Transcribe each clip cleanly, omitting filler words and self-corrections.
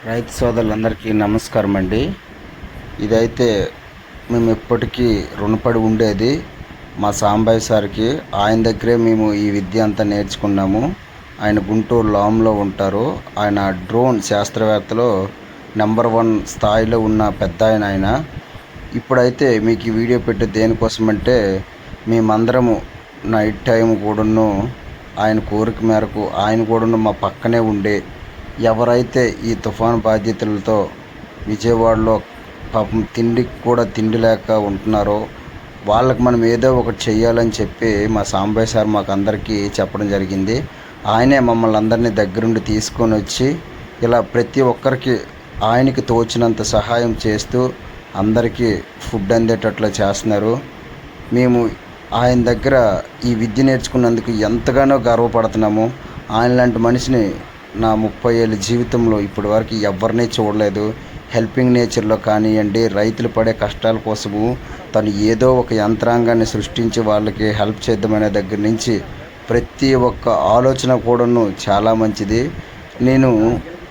రైతు సోదరులందరికీ నమస్కారం అండి. ఇదైతే మేము ఎప్పటికీ రుణపడి ఉండేది మా సాంబయ్య సార్కి. ఆయన దగ్గరే మేము ఈ విద్య అంతా నేర్చుకున్నాము. ఆయన గుంటూరు లాంలో ఉంటారు. ఆయన డ్రోన్ శాస్త్రవేత్తలో నెంబర్ 1 స్థాయిలో ఉన్న పెద్ద ఆయన. ఇప్పుడైతే మీకు ఈ వీడియో పెట్టే దేనికోసమంటే మేమందరము నైట్ టైం కూడాను ఆయన కోరిక మేరకు ఆయన కూడాను మా పక్కనే ఉండే ఎవరైతే ఈ తుఫాను బాధితులతో విజయవాడలో పాపం తిండికి కూడా తిండి లేక ఉంటున్నారో వాళ్ళకి మనం ఏదో ఒకటి చెయ్యాలని చెప్పి మా సాంబయ్య సార్ మాకు అందరికీ చెప్పడం జరిగింది. ఆయనే మమ్మల్ని అందరినీ దగ్గరుండి తీసుకొని వచ్చి ఇలా ప్రతి ఒక్కరికి ఆయనకి తోచినంత సహాయం చేస్తూ అందరికీ ఫుడ్ అందేటట్లు చేస్తున్నారు. మేము ఆయన దగ్గర ఈ విద్య నేర్చుకున్నందుకు ఎంతగానో గర్వపడుతున్నాము. ఆయన లాంటి మనిషిని నా 30 ఏళ్ళ జీవితంలో ఇప్పటి వరకు ఎవరిని చూడలేదు. హెల్పింగ్ నేచర్లో కానివ్వండి, రైతులు పడే కష్టాల కోసము తను ఏదో ఒక యంత్రాంగాన్ని సృష్టించి వాళ్ళకి హెల్ప్ చేద్దామనే దగ్గర నుంచి ప్రతి ఒక్క ఆలోచన కూడాను చాలా మంచిది. నేను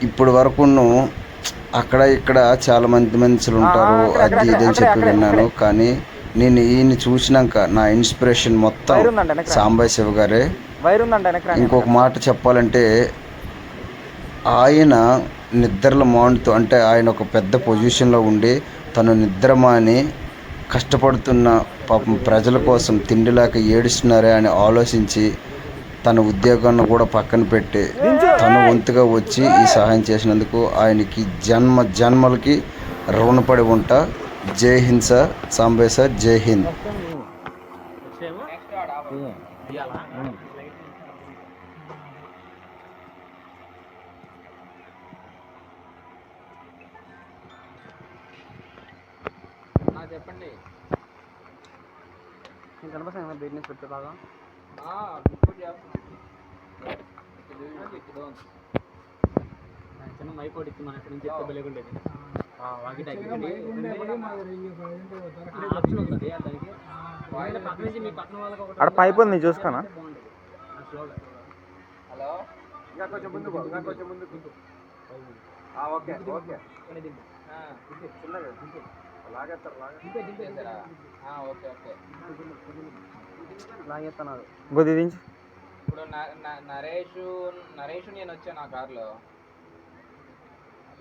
ఇప్పటి వరకును అక్కడ ఇక్కడ చాలామంది మనుషులు ఉంటారు అది ఇదని చెప్పి విన్నాను. కానీ నేను ఈయన్ని చూసినాక నా ఇన్స్పిరేషన్ మొత్తం సాంబయ్య శివ గారే. ఇంకొక మాట చెప్పాలంటే ఆయన నిద్రలు మానుతూ, అంటే ఆయన ఒక పెద్ద పొజిషన్లో ఉండి తను నిద్రమాని కష్టపడుతున్న పాపం ప్రజల కోసం తిండి లేక ఏడుస్తున్నారే అని ఆలోచించి తన ఉద్యోగాన్ని కూడా పక్కన పెట్టి తను వంతుగా వచ్చి ఈ సహాయం చేసినందుకు ఆయనకి జన్మలకి రుణపడి ఉంటా. జై హింద్ సార్, సాంబయ్య సార్, జై హింద్. చెప్పండి. నేను కనిపిస్తాను బిజినెస్ పెట్టే బాగా చిన్న మైకోడ్ ఇచ్చి మన నుంచి చెప్తే బలేకుండేది. అక్కడ పైపు ఉంది చూసుకోనా. హలో, ఇంకా కొంచెం ముందుకు, ఓకే ఓకే చిన్నగా లాగేస్తున్నారు. ఇంకోది దించి. ఇప్పుడు నరేష్ నేను వచ్చాను ఆ కార్లో.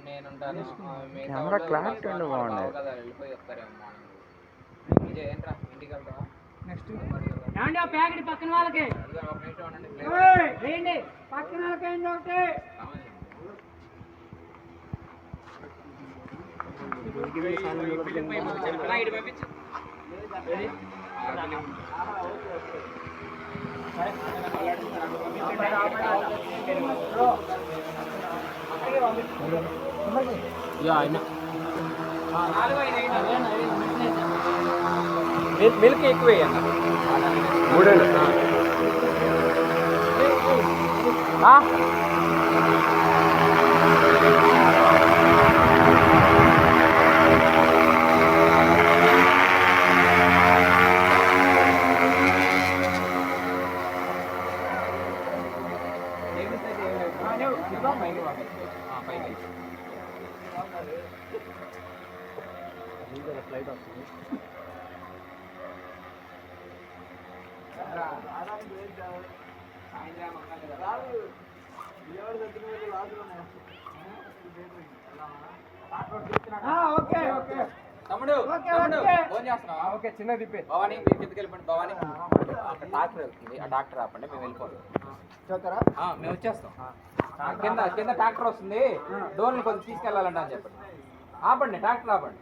నేనుంటాను. కెమెరా క్లారిటీ ఉండి బాగుంది కదా, వెళ్ళిపోయి వస్తారేమో మార్నింగ్. విజయ్ ఏంట్రా ఇంటికి వెళ్తావా? నెక్స్ట్ ప్యాకెట్ పక్కన వాళ్ళకి పక్కన వాళ్ళకి మిల్క్ ఎక్కువ వేయన్న. 3 ఫ్లైట్ వస్తుంది. తమ్ముడు ఫోన్ చేస్తున్నావా? ఓకే, చిన్న తిప్పే భవానీ మీరు కిందకి వెళ్ళిపోండి. భవానీ అక్కడ డాక్టర్ వెళ్తుంది, ఆ డాక్టర్ ఆపండి, మేము వెళ్ళిపోతాం. మేము వచ్చేస్తాం. కింద ట్రాక్టర్ వస్తుంది, డోర్ని కొంచెం తీసుకెళ్ళాలంట అని చెప్పండి. ఆపండి, ట్రాక్టర్ ఆపండి.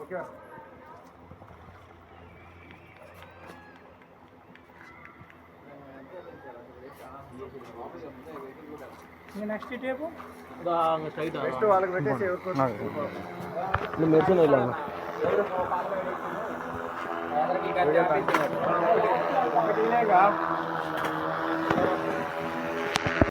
ఓకే నెక్స్ట్ టేపు నెక్స్ట్ వాళ్ళకి పెట్టేసి మెడిసిన్ వెళ్ళాను. అందరికీ